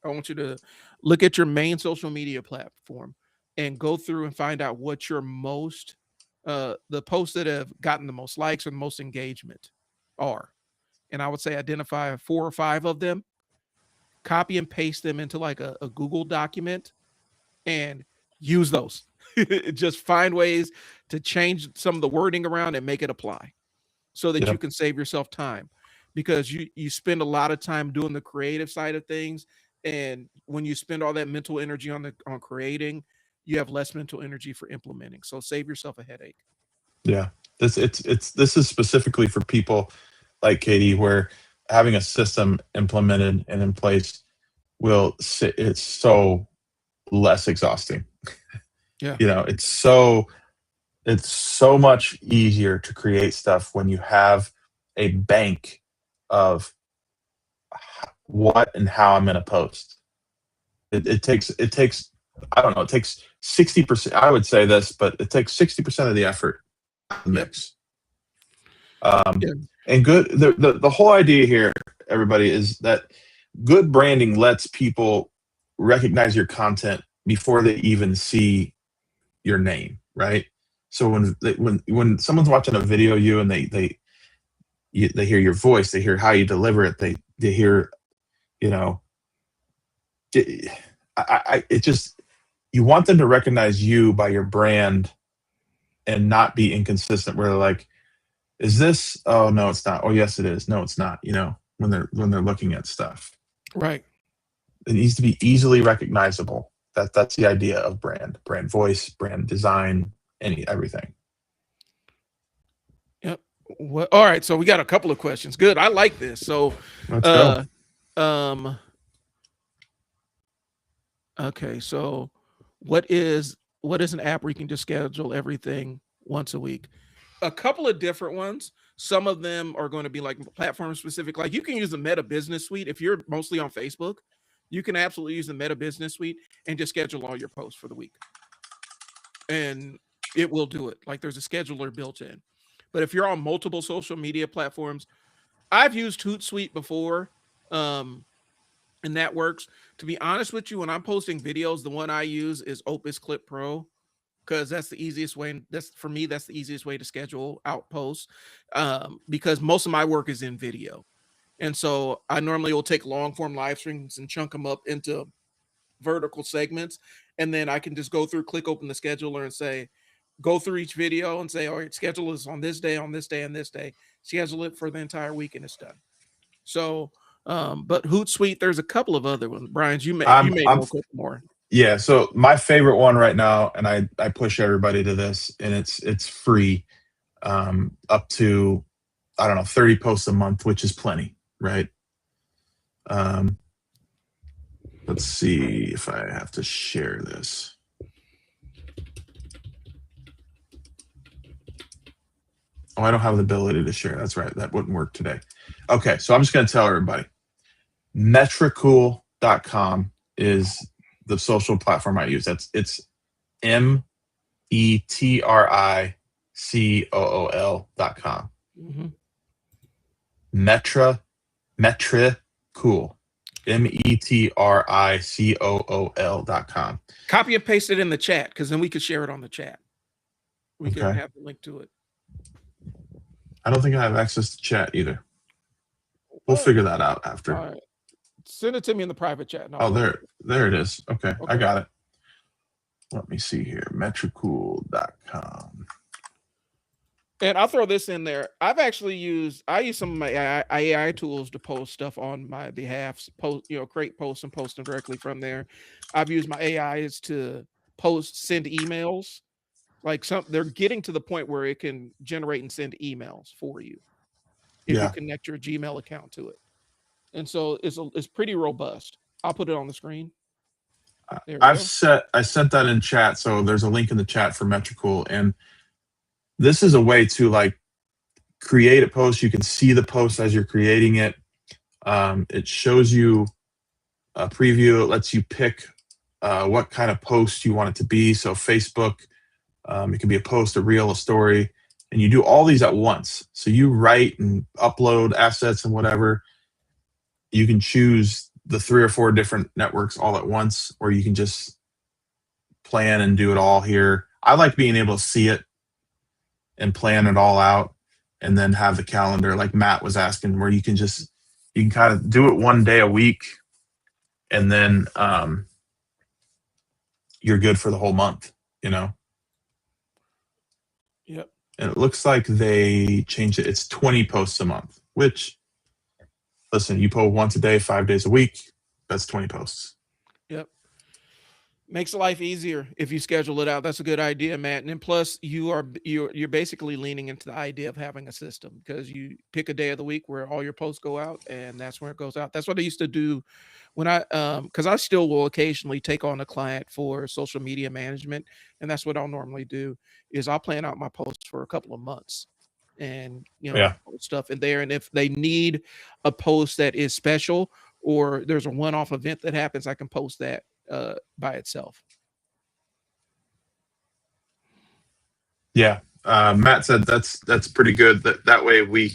I want you to look at your main social media platform and go through and find out what your most the posts that have gotten the most likes or the most engagement are. And I would say identify 4 or 5 of them, copy and paste them into like a Google document, and use those. Just find ways to change some of the wording around and make it apply so that yeah, you can save yourself time, because you spend a lot of time doing the creative side of things, and when you spend all that mental energy on creating, you have less mental energy for implementing. So save yourself a headache. yeah. This is specifically for people like Katie, where having a system implemented and in place it's so less exhausting. Yeah. It's so much easier to create stuff when you have a bank of what and how I'm going to post. It takes I don't know, it takes 60%. I would say this, but it takes 60% of the effort to Yep. mix. Um, Yeah. and good the whole idea here, everybody, is that good branding lets people recognize your content before they even see your name, right? So when someone's watching a video of you and they hear your voice, they hear how you deliver it, they hear, you know, it, it just, you want them to recognize you by your brand and not be inconsistent. Where they're like, "Is this? Oh no, it's not. Oh yes, it is. No, it's not." When they're looking at stuff, Right. it needs to be easily recognizable. That's the idea of brand voice, brand design, everything. Yep. Well, all right. So we got a couple of questions. Good. I like this. So, Let's go. uh, um, okay. So, what is an app where you can just schedule everything once a week? A couple of different ones. Some of them are going to be like platform specific. Like you can use the Meta Business Suite if you're mostly on Facebook. You can absolutely use the Meta Business Suite and just schedule all your posts for the week, and it will do it. Like there's a scheduler built in. But if you're on multiple social media platforms, I've used Hootsuite before, um, and that works. To be honest with you, when I'm posting videos, the one I use is Opus Clip Pro, because that's the easiest way. That's for me. That's the easiest way to schedule out posts, because most of my work is in video, and so I normally will take long form live streams and chunk them up into vertical segments, and then I can just go through, click open the scheduler, and say, go through each video and say, all right, schedule is on this day, on this day, and this day. Schedule it for the entire week, and it's done. So, but Hootsuite, there's a couple of other ones. Brian's, you I'm may I'm know a couple more. Yeah, so my favorite one right now, and I push everybody to this, and it's free, up to, I don't know, 30 posts a month, which is plenty, right? Um, let's see if I have to share this. Oh, I don't have the ability to share. That's right. That wouldn't work today. Okay, so I'm just going to tell everybody. Metricool.com is the social platform I use. It's metricool.com. Mm-hmm. Metricool. metricool.com. Copy and paste it in the chat, because then we could share it on the chat. We can Okay. have the link to it. I don't think I have access to chat either. We'll figure that out after. All right. Send it to me in the private chat. Oh, there it is. Okay, I Okay. got it. Let me see here. Metricool.com. And I'll throw this in there. I use some of my AI tools to post stuff on my behalf, create posts and post them directly from there. I've used my AIs to send emails. Like they're getting to the point where it can generate and send emails for you if you Yeah. connect your Gmail account to it. and so it's pretty robust. I'll put it on the screen. There we I go. sent that in chat, so there's a link in the chat for Metricool, and this is a way to like create a post. You can see the post as you're creating it. It shows you a preview. It lets you pick what kind of post you want it to be. So Facebook, it can be a post, a reel, a story, and you do all these at once. So you write and upload assets and whatever. You can choose the 3 or 4 different networks all at once, or you can just plan and do it all here. I like being able to see it and plan it all out, and then have the calendar like Matt was asking, where you can kind of do it one day a week, and then you're good for the whole month, you know? Yep. And it looks like they changed it. It's 20 posts a month, which, listen, you post once a day, 5 days a week, that's 20 posts. Yep. Makes life easier if you schedule it out. That's a good idea, Matt. And then plus you're basically leaning into the idea of having a system, because you pick a day of the week where all your posts go out, and that's where it goes out. That's what I used to do when I because I still will occasionally take on a client for social media management, and that's what I'll normally do is I'll plan out my posts for a couple of months, and post stuff in there. And if they need a post that is special, or there's a one-off event that happens, I can post that by itself. Yeah. Matt said that's pretty good. That way we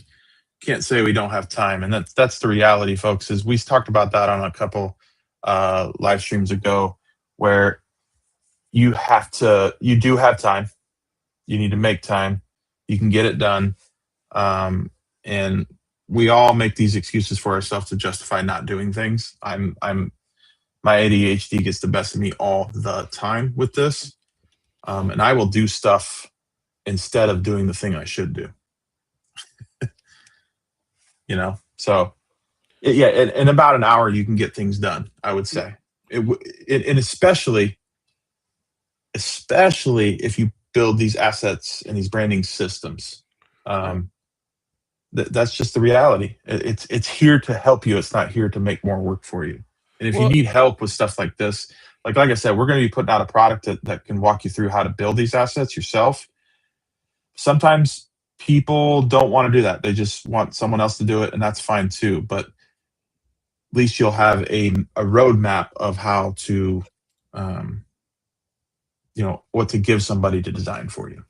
can't say we don't have time. And that's the reality, folks, is we talked about that on a couple live streams ago, where you do have time. You need to make time. You can get it done. And we all make these excuses for ourselves to justify not doing things. My ADHD gets the best of me all the time with this. And I will do stuff instead of doing the thing I should do. So in about an hour, you can get things done, I would say. And especially if you build these assets and these branding systems. That's just the reality. It's here to help you. It's not here to make more work for you. And if you need help with stuff like this, like I said, we're going to be putting out a product that can walk you through how to build these assets yourself. Sometimes people don't want to do that. They just want someone else to do it, and that's fine too. But at least you'll have a roadmap of how to, what to give somebody to design for you.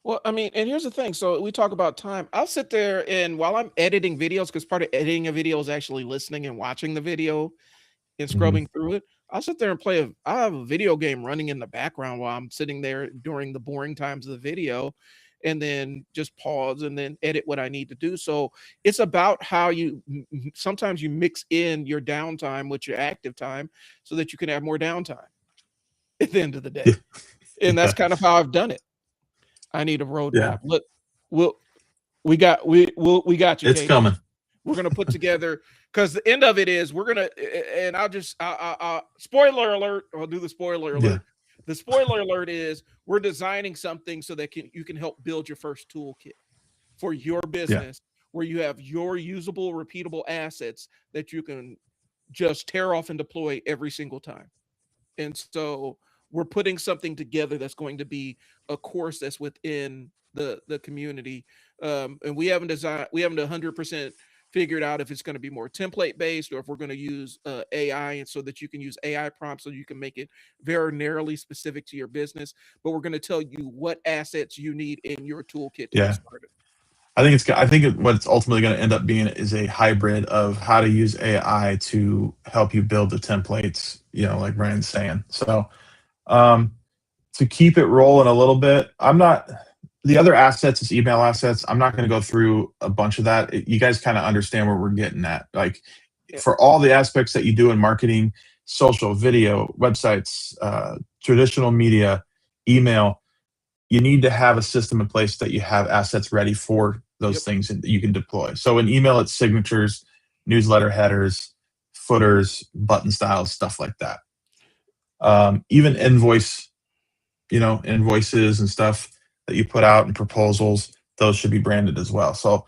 Well, I mean, and here's the thing. So we talk about time. I'll sit there, and while I'm editing videos, because part of editing a video is actually listening and watching the video and scrubbing through it, I'll sit there and I have a video game running in the background while I'm sitting there during the boring times of the video, and then just pause and then edit what I need to do. So it's about how sometimes you mix in your downtime with your active time so that you can have more downtime at the end of the day. And that's kind of how I've done it. I need a roadmap. Look, we got you. It's Katie. coming. We're gonna put together, because the end of it is and I'll spoiler alert. I'll do the spoiler alert. Yeah. The spoiler alert is we're designing something so that you can help build your first toolkit for your business, where you have your usable, repeatable assets that you can just tear off and deploy every single time. And so we're putting something together that's going to be a course that's within the community. And we haven't 100% figured out if it's going to be more template based, or if we're going to use AI, and so that you can use AI prompts so you can make it very narrowly specific to your business. But we're going to tell you what assets you need in your toolkit to get started. I think what it's ultimately going to end up being is a hybrid of how to use AI to help you build the templates, like Brian's saying. So to keep it rolling a little bit, the other assets is email assets. I'm not going to go through a bunch of that. You guys kind of understand where we're getting at. Like, for all the aspects that you do in marketing, social, video, websites, traditional media, email, you need to have a system in place that you have assets ready for those things that you can deploy. So in email, it's signatures, newsletter headers, footers, button styles, stuff like that. Even invoices and stuff that you put out, and proposals, those should be branded as well. So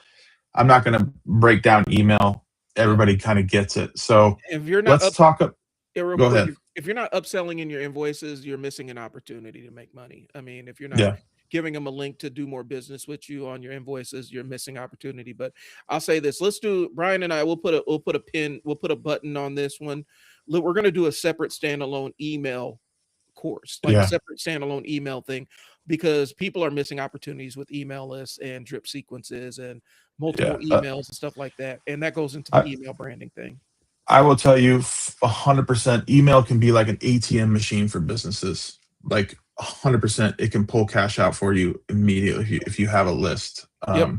I'm not going to break down email everybody kind of gets it. So If you're not let's up, talk. yeah, real Go quick, ahead. if you're not upselling in your invoices, you're missing an opportunity to make money. I mean, if you're not Yeah. giving them a link to do more business with you on your invoices, you're missing opportunity. But I'll say this: let's do Brian and I. We'll put a button on this one. Look, we're going to do a separate standalone email course, like a Yeah. separate standalone email thing, because people are missing opportunities with email lists and drip sequences and multiple Yeah. emails and stuff like that. And that goes into the I, email branding thing. I will tell you 100% email can be like an ATM machine for businesses. Like 100%, it can pull cash out for you immediately if you have a list. Yep.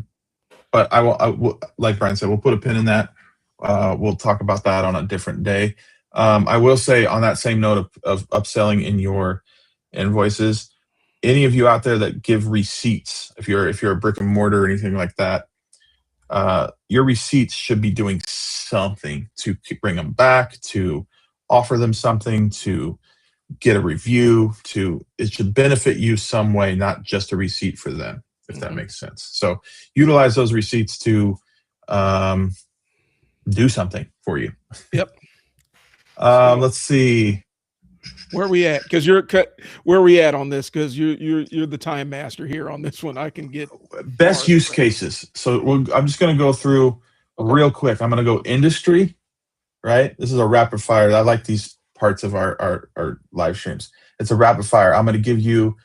But I will, like Brian said, we'll put a pin in that. We'll talk about that on a different day. I will say on that same note of upselling in your invoices, any of you out there that give receipts, if you're a brick and mortar or anything like that, your receipts should be doing something to bring them back, to offer them something, to get a review, to it should benefit you some way, not just a receipt for them, if that makes sense. So utilize those receipts to do something for you. Yep. Let's see. Where are we at? Because where are we at on this? Because you're the time master here on this one. I can get Best use cases. So I'm just going to go through real quick. I'm going to go industry, right? This is a rapid fire. I like these parts of our live streams. It's a rapid fire. I'm going to give you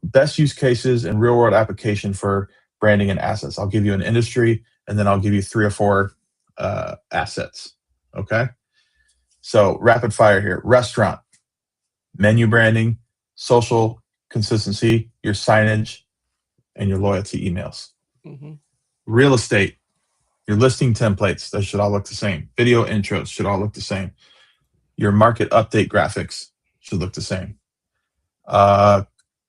best use cases and real world application for branding and assets. I'll give you an industry, and then I'll give you 3 or 4 assets. Okay. So rapid fire here. Restaurant, menu branding, social consistency, your signage, and your loyalty emails. Real estate, your listing templates, those should all look the same. Video intros should all look the same. Your market update graphics should look the same.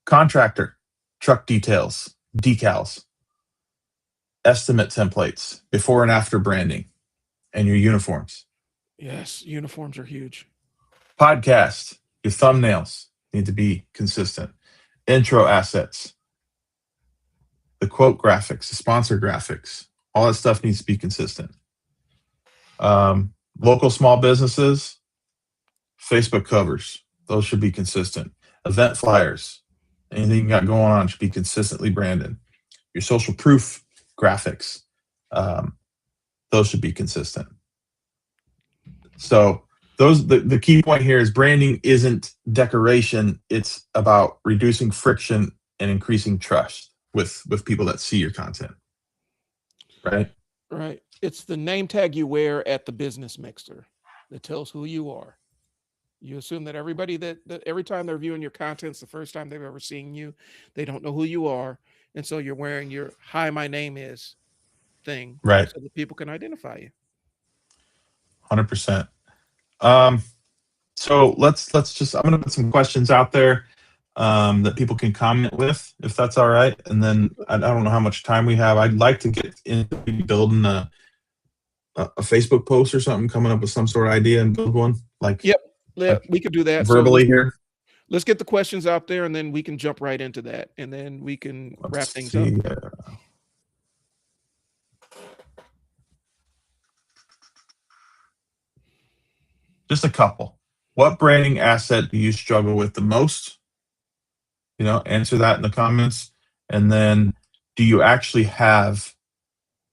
Contractor, truck details, decals, estimate templates, before and after branding, and your uniforms. Yes, uniforms are huge. Podcast, your thumbnails need to be consistent. Intro assets, the quote graphics, the sponsor graphics, all that stuff needs to be consistent. Local small businesses, Facebook covers, those should be consistent. Event flyers, anything you got going on should be consistently branded. Your social proof graphics, those should be consistent. So the key point here is branding isn't decoration. It's about reducing friction and increasing trust with people that see your content. Right? Right. It's the name tag you wear at the business mixer that tells who you are. You assume that everybody that every time they're viewing your content, it's the first time they've ever seen you. They don't know who you are. And so you're wearing your "Hi, my name is" thing. Right. So that people can identify you. 100%. So let's just, I'm going to put some questions out there that people can comment with, if that's all right. And then I don't know how much time we have. I'd like to get into building a Facebook post or something, coming up with some sort of idea and build one. Like, yep, we could do that verbally. So here. Let's get the questions out there, and then we can jump right into that, and then we can wrap things up. Just a couple. What branding asset do you struggle with the most? Answer that in the comments. And then, do you actually have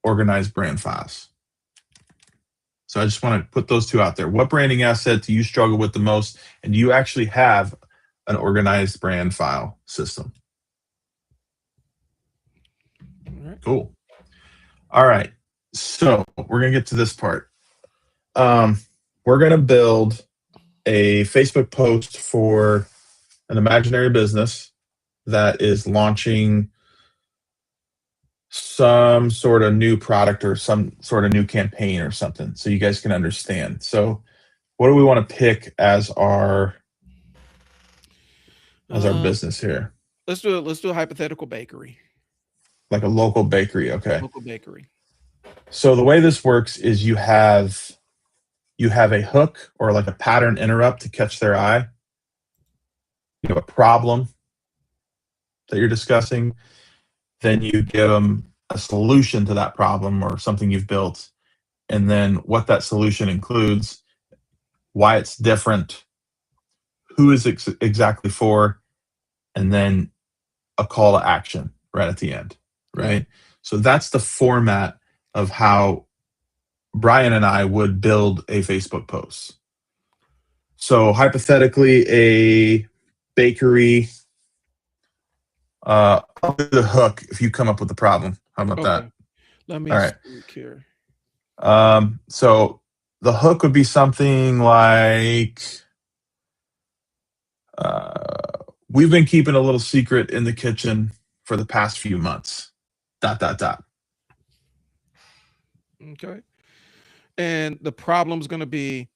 organized brand files? So I just want to put those 2 out there. What branding asset do you struggle with the most? And do you actually have an organized brand file system? All right. Cool. All right. So we're going to get to this part. We're going to build a Facebook post for an imaginary business that is launching some sort of new product or some sort of new campaign or something, so you guys can understand. So what do we want to pick as our business here? Let's do a hypothetical bakery. Like a local bakery. Okay. Local bakery. So the way this works is you have a hook or like a pattern interrupt to catch their eye. You have a problem that you're discussing. Then you give them a solution to that problem or something you've built. and then what that solution includes, why it's different, who is exactly for, and then a call to action right at the end, right? So that's the format of how Brian and I would build a Facebook post. So hypothetically, a bakery, I'll do the hook if you come up with the problem. How about that? Let me All right. speak here. So the hook would be something like, we've been keeping a little secret in the kitchen for the past few months. ... Okay. And the problem's going to be,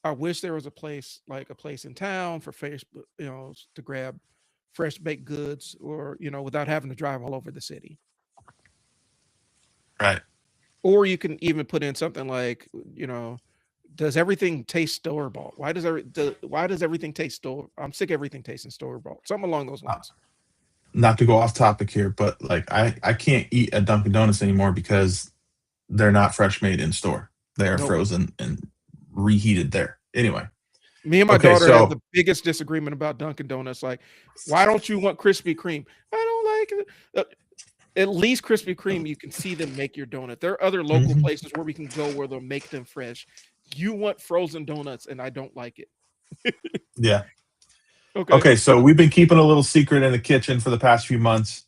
I wish there was a place in town for Facebook, to grab fresh baked goods, or, without having to drive all over the city. Right. Or you can even put in something like, does everything taste store bought? Why does everything taste store? I'm sick of everything tasting store bought. Something along those lines. Not to go off topic here, but like I can't eat at Dunkin' Donuts anymore because they're not fresh made in store. They are frozen and reheated there. Anyway. Me and my daughter have the biggest disagreement about Dunkin' Donuts. Like, why don't you want Krispy Kreme? I don't like it. At least Krispy Kreme, you can see them make your donut. There are other local places where we can go where they'll make them fresh. You want frozen donuts, and I don't like it. Yeah. Okay, so we've been keeping a little secret in the kitchen for the past few months.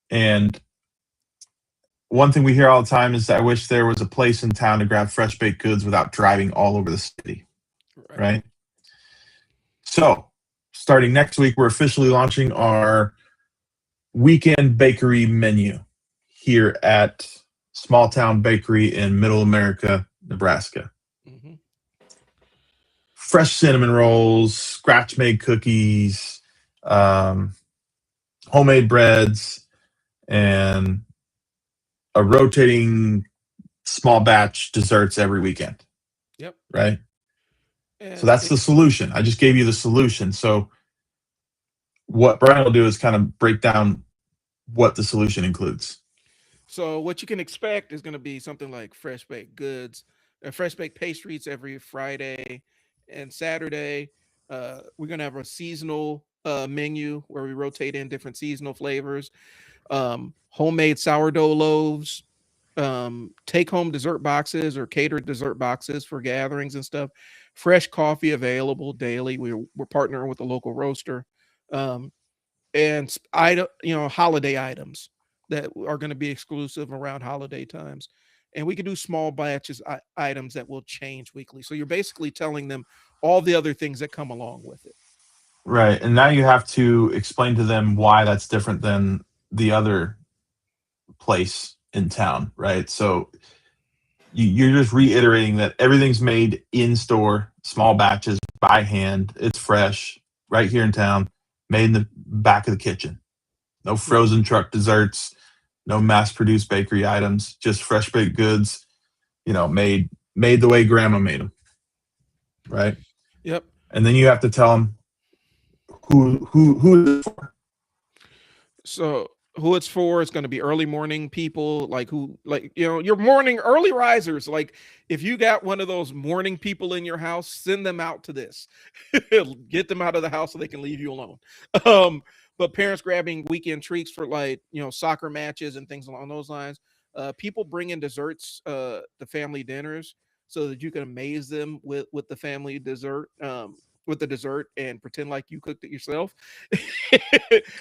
And one thing we hear all the time is that I wish there was a place in town to grab fresh baked goods without driving all over the city. Right? So starting next week, we're officially launching our weekend bakery menu here at Small Town Bakery in Middle America, Nebraska. Fresh cinnamon rolls, scratch-made cookies, homemade breads, and a rotating small batch desserts every weekend. Yep. Right? So that's the solution. I just gave you the solution. So what Brian will do is kind of break down what the solution includes. So what you can expect is going to be something like fresh baked goods, fresh baked pastries every Friday and Saturday. We're going to have a seasonal menu where we rotate in different seasonal flavors, homemade sourdough loaves, take home dessert boxes or catered dessert boxes for gatherings and stuff, fresh coffee available daily. We're partnering with a local roaster, and holiday items that are going to be exclusive around holiday times. And we can do small batches items that will change weekly. So you're basically telling them all the other things that come along with it. Right. And now you have to explain to them why that's different than the other place in town, right? So you're just reiterating that everything's made in store, small batches, by hand. It's fresh, right here in town, made in the back of the kitchen. No frozen truck desserts, no mass-produced bakery items, just fresh baked goods, made the way grandma made them, right? Yep. And then you have to tell them who it's for. So who it's for is going to be early morning people, your morning early risers. Like, if you got one of those morning people in your house, send them out to this. Get them out of the house so they can leave you alone. But parents grabbing weekend treats for soccer matches and things along those lines. People bring in desserts to family dinners so that you can amaze them with the family dessert. With the dessert and pretend like you cooked it yourself.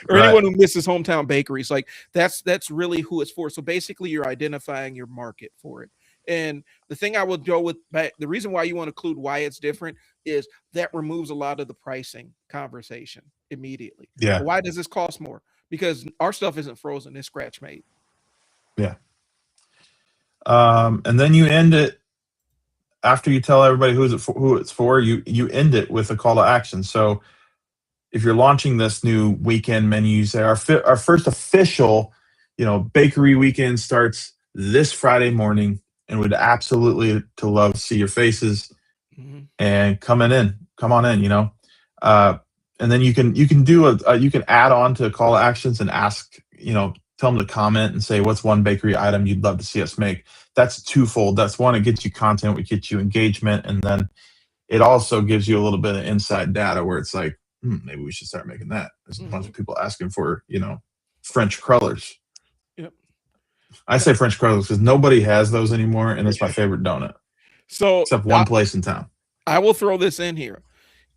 Or anyone who misses hometown bakeries, that's really who it's for. So basically you're identifying your market for it. And the thing I would go with, the reason why you want to include why it's different is that removes a lot of the pricing conversation immediately. Yeah. Why does this cost more? Because our stuff isn't frozen, it's scratch made. Yeah. And then you end it after you tell everybody who it's for, you end it with a call to action. So if you're launching this new weekend menu, you say our first official, bakery weekend starts this Friday morning, and would absolutely to love to see your faces and come on in. And then you can do you can add on to call to actions and ask, tell them to comment and say what's one bakery item you'd love to see us make. That's twofold. That's one, it gets you content, it gets you engagement, and then it also gives you a little bit of inside data where it's like, maybe we should start making that. There's a bunch of people asking for, French crullers. Yep. I say French crullers because nobody has those anymore, and it's my favorite donut. So except one place in town. I will throw this in here.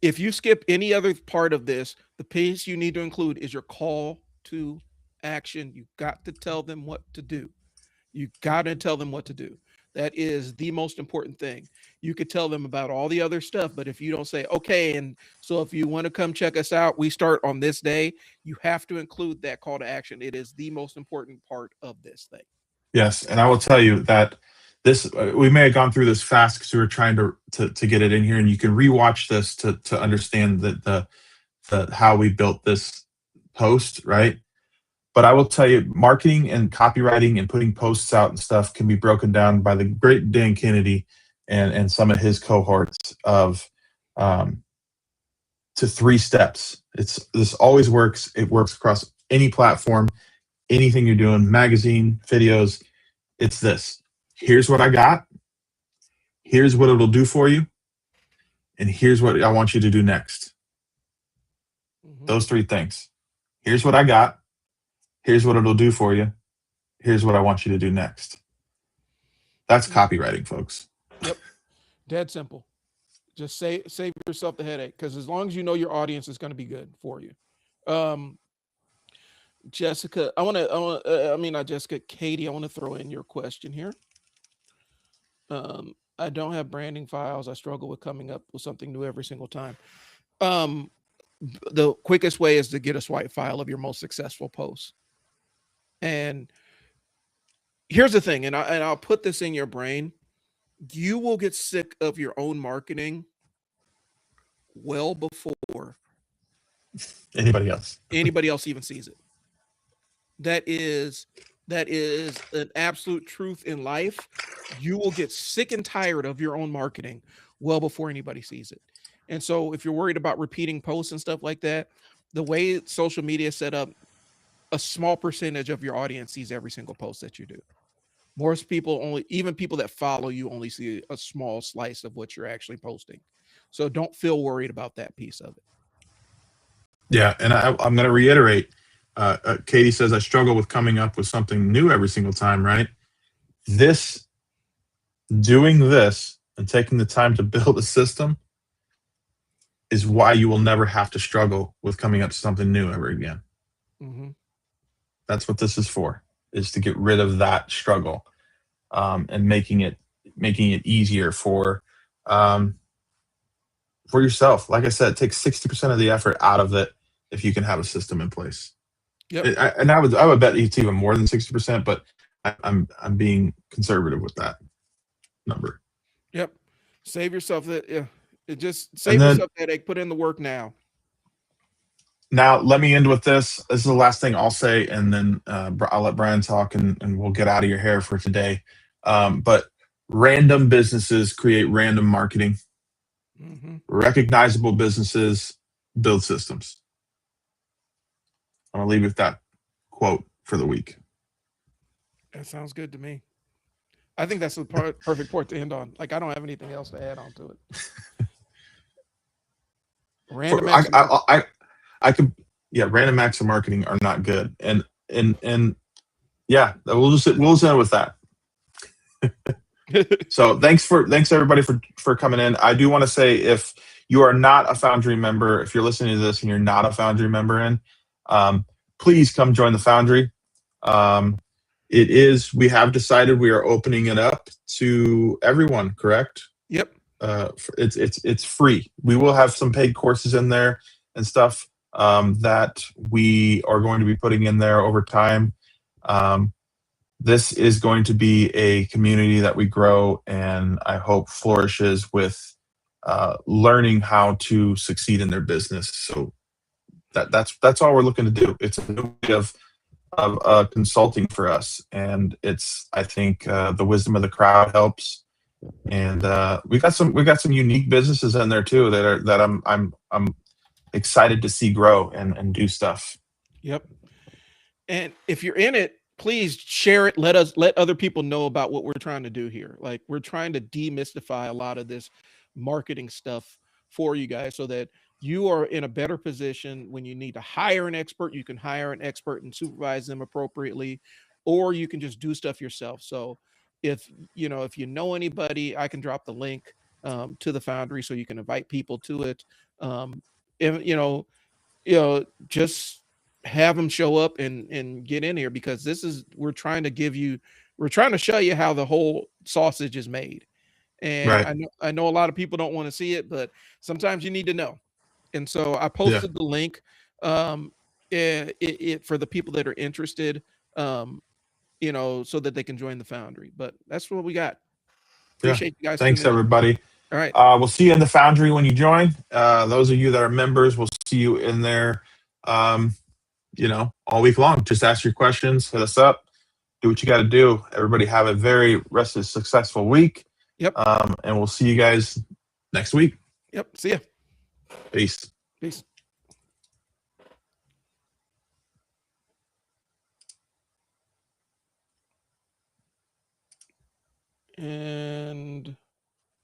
If you skip any other part of this, the piece you need to include is your call to action. You got to tell them what to do. You got to tell them what to do. That is the most important thing. You could tell them about all the other stuff, but if you don't say, okay, and so if you want to come check us out, we start on this day, you have to include that call to action. It is the most important part of this thing. Yes, and I will tell you that this we may have gone through this fast because we were trying to get it in here, and you can rewatch this to understand the how we built this post, right? But I will tell you, marketing and copywriting and putting posts out and stuff can be broken down by the great Dan Kennedy and some of his cohorts of to 3 steps. This always works. It works across any platform, anything you're doing, magazine, videos. It's this. Here's what I got. Here's what it'll do for you. And here's what I want you to do next. Those 3 things. Here's what I got. Here's what it'll do for you. Here's what I want you to do next. That's copywriting, folks. Yep. Dead simple. Just save yourself the headache, because as long as you know your audience is going to be good for you. Jessica, Katie, I want to throw in your question here. I don't have branding files. I struggle with coming up with something new every single time. The quickest way is to get a swipe file of your most successful posts. And here's the thing, and I'll put this in your brain. You will get sick of your own marketing well before anybody else even sees it. That is an absolute truth in life. You will get sick and tired of your own marketing well before anybody sees it. And so if you're worried about repeating posts and stuff like that, the way social media is set up, a small percentage of your audience sees every single post that you do. Most people even people that follow you only see a small slice of what you're actually posting. So don't feel worried about that piece of it. Yeah. And I'm going to reiterate, Katie says, I struggle with coming up with something new every single time, right? Doing this and taking the time to build a system is why you will never have to struggle with coming up with something new ever again. That's what this is for, is to get rid of that struggle, and making it easier for yourself. Like I said, take 60% of the effort out of it if you can have a system in place. Yep. I would bet it's even more than 60%, but I'm being conservative with that number. Yep. Save yourself that. Yeah. Save yourself that headache. Put in the work now. Now, let me end with this. This is the last thing I'll say, and then I'll let Brian talk, and we'll get out of your hair for today. But random businesses create random marketing. Recognizable businesses build systems. I'm going to leave you with that quote for the week. That sounds good to me. I think that's the perfect point to end on. Like, I don't have anything else to add on to it. Random random acts of marketing are not good, and yeah, we'll just end with that. So thanks everybody for coming in. I do want to say, if you are not a Foundry member, if you're listening to this and you're not a Foundry member please come join the Foundry. We have decided we are opening it up to everyone, correct? Yep. It's free. We will have some paid courses in there and stuff that we are going to be putting in there over time. This is going to be a community that we grow, and I hope flourishes with learning how to succeed in their business. So that's all we're looking to do. It's a new way of consulting for us, and I think the wisdom of the crowd helps. And we got some unique businesses in there too that I'm excited to see grow and do stuff. Yep. And if you're in it, please share it. Let other people know about what we're trying to do here. Like, we're trying to demystify a lot of this marketing stuff for you guys so that you are in a better position when you need to hire an expert. You can hire an expert and supervise them appropriately, or you can just do stuff yourself. So if if you know anybody, I can drop the link to the Foundry so you can invite people to it. If just have them show up and get in here, because we're trying to show you how the whole sausage is made. And Right. I know a lot of people don't want to see it, but sometimes you need to know. And so I Yeah. posted the link um for the people that are interested, um so that they can join the Foundry. But that's what we got. Yeah. Appreciate you guys Thanks, tuning in. everybody. All right. We'll see you in the Foundry when you join. Those of you that are members, we'll see you in there. Um, all week long. Just ask your questions. Hit us up. Do what you got to do. Everybody have a very rested, successful week. Yep. And we'll see you guys next week. Yep. See ya. Peace. Peace. And